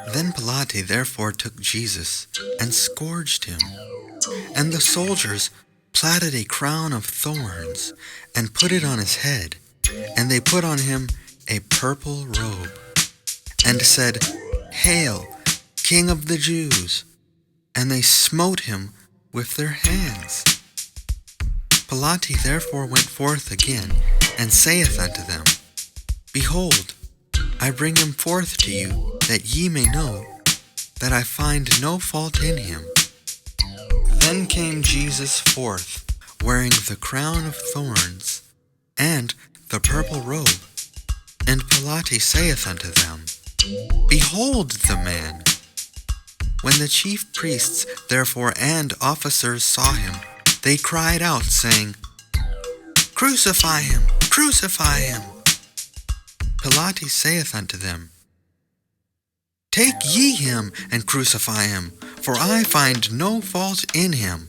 Then Pilate therefore took Jesus and scourged him. And the soldiers platted a crown of thorns and put it on his head. And they put on him a purple robe and said, "Hail, King of the Jews!" And they smote him with their hands. Pilate therefore went forth again, and saith unto them, Behold, I bring him forth to you, that ye may know that I find no fault in him. Then came Jesus forth, wearing the crown of thorns, and the purple robe. And Pilate saith unto them, Behold the man! When the chief priests therefore and officers saw him, they cried out, saying, Crucify him! Crucify him! Pilate saith unto them, Take ye him and crucify him, for I find no fault in him.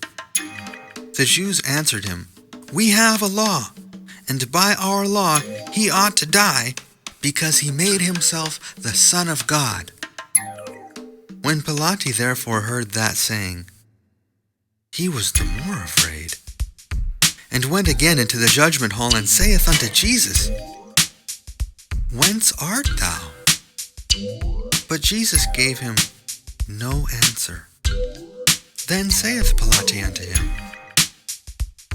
The Jews answered him, We have a law, and by our law he ought to die, because he made himself the Son of God. When Pilate therefore heard that saying, he was the more afraid, and went again into the judgment hall, and saith unto Jesus, Whence art thou? But Jesus gave him no answer. Then saith Pilate unto him,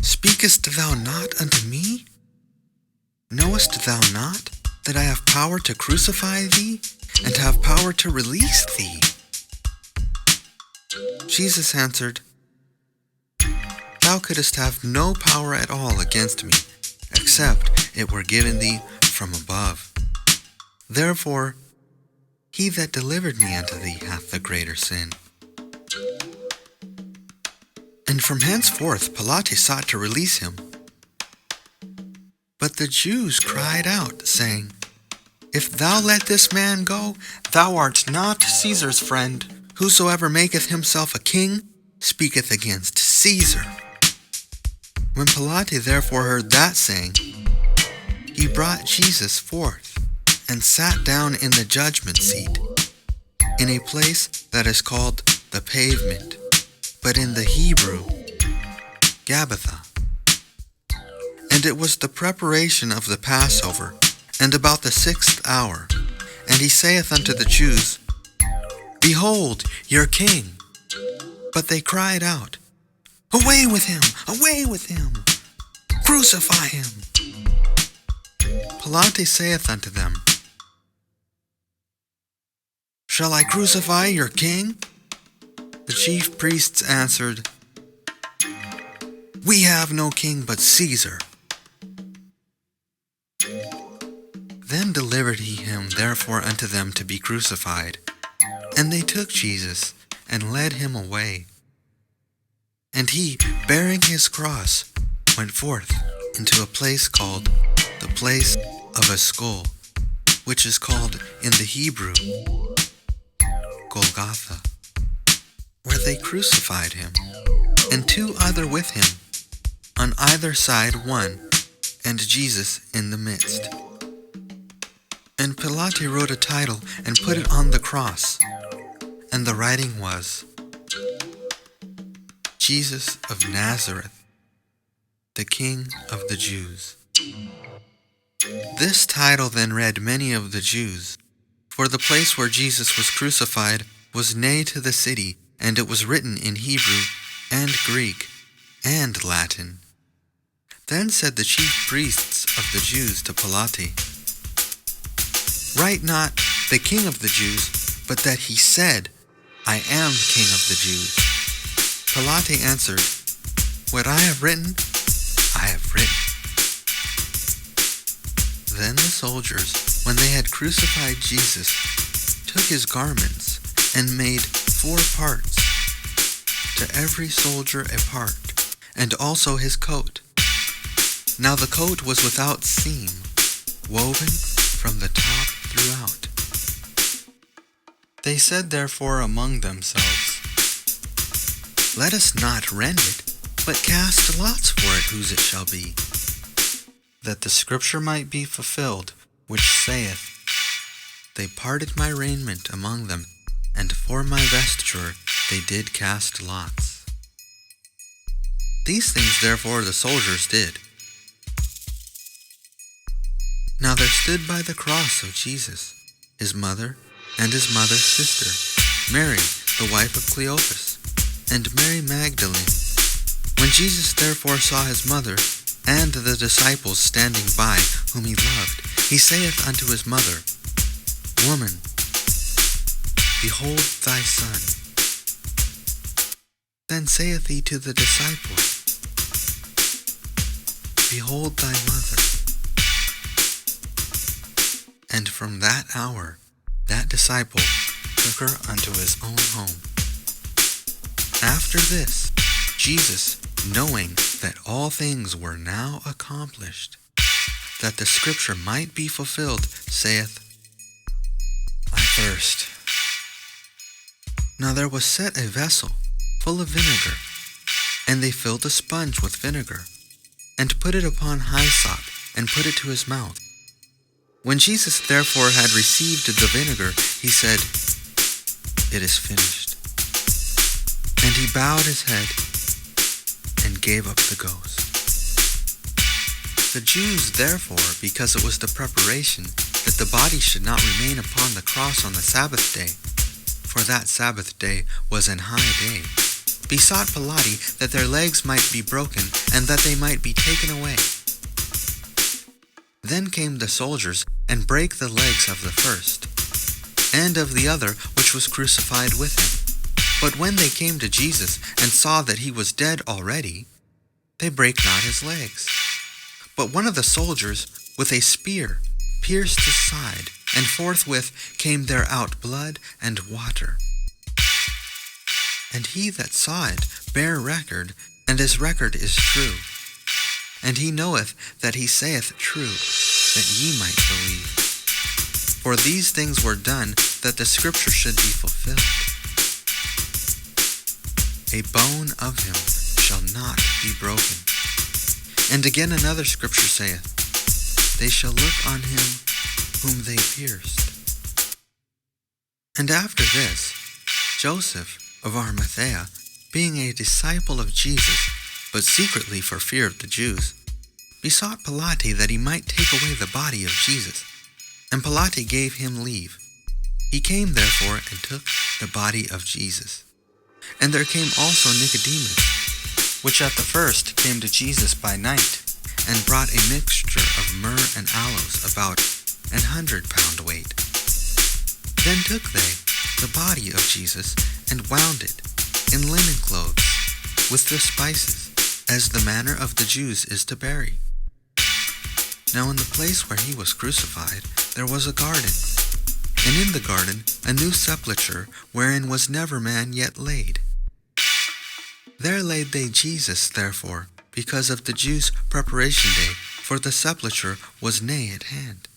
Speakest thou not unto me? Knowest thou not that I have power to crucify thee, and have power to release thee? Jesus answered, Thou couldst have no power at all against me, except it were given thee from above. Therefore, he that delivered me unto thee hath the greater sin. And from henceforth Pilate sought to release him. But the Jews cried out, saying, If thou let this man go, thou art not Caesar's friend. Whosoever maketh himself a king speaketh against Caesar. When Pilate therefore heard that saying, he brought Jesus forth, and sat down in the judgment seat, in a place that is called the Pavement, but in the Hebrew, Gabbatha. And it was the preparation of the Passover, and about the 6th hour. And he saith unto the Jews, Behold your king! But they cried out, Away with him! Away with him! Crucify him! Pilate saith unto them, Shall I crucify your king? The chief priests answered, We have no king but Caesar. Then delivered he him therefore unto them to be crucified. And they took Jesus, and led him away. And he, bearing his cross, went forth into a place called the place of a skull, which is called in the Hebrew, Golgotha, where they crucified him, and 2 other with him, on either side one, and Jesus in the midst. And Pilate wrote a title, and put it on the cross, and the writing was, Jesus of Nazareth, the King of the Jews. This title then read many of the Jews, for the place where Jesus was crucified was nigh to the city, and it was written in Hebrew, and Greek, and Latin. Then said the chief priests of the Jews to Pilate, Write not, the King of the Jews, but that he said, I am King of the Jews. Pilate answered, What I have written, I have written. Then the soldiers, when they had crucified Jesus, took his garments, and made 4 parts, to every soldier a part, and also his coat. Now the coat was without seam, woven from the top throughout. They said therefore among themselves, Let us not rend it, but cast lots for it whose it shall be, that the scripture might be fulfilled, which saith, They parted my raiment among them, and for my vesture they did cast lots. These things therefore the soldiers did. Now there stood by the cross of Jesus his mother and his mother's sister, Mary, the wife of Cleophas, and Mary Magdalene. When Jesus therefore saw his mother, and the disciples standing by, whom he loved, he saith unto his mother, Woman, behold thy son. Then saith he to the disciples, Behold thy mother. And from that hour, that disciple took her unto his own home. After this, Jesus, knowing that all things were now accomplished, that the scripture might be fulfilled, saith, I thirst. Now there was set a vessel full of vinegar, and they filled a sponge with vinegar, and put it upon hyssop, and put it to his mouth. When Jesus therefore had received the vinegar, he said, It is finished. And he bowed his head and gave up the ghost. The Jews therefore, because it was the preparation that the body should not remain upon the cross on the Sabbath day, for that Sabbath day was an high day, besought Pilate that their legs might be broken, and that they might be taken away. Then came the soldiers, and brake the legs of the first, and of the other which was crucified with him. But when they came to Jesus, and saw that he was dead already, they brake not his legs. But one of the soldiers with a spear pierced his side, and forthwith came there out blood and water. And he that saw it bare record, and his record is true. And he knoweth that he saith true, that ye might believe. For these things were done, that the scripture should be fulfilled. A bone of him shall not be broken. And again another scripture saith, They shall look on him whom they pierced. And after this, Joseph of Arimathea, being a disciple of Jesus, but secretly for fear of the Jews, besought Pilate that he might take away the body of Jesus. And Pilate gave him leave. He came therefore and took the body of Jesus. And there came also Nicodemus, which at the first came to Jesus by night, and brought a mixture of myrrh and aloes, about 100 pound weight. Then took they the body of Jesus, and wound it in linen clothes, with the spices, as the manner of the Jews is to bury. Now in the place where he was crucified there was a garden, and in the garden a new sepulchre, wherein was never man yet laid. There laid they Jesus therefore, because of the Jews' preparation day, for the sepulchre was nigh at hand.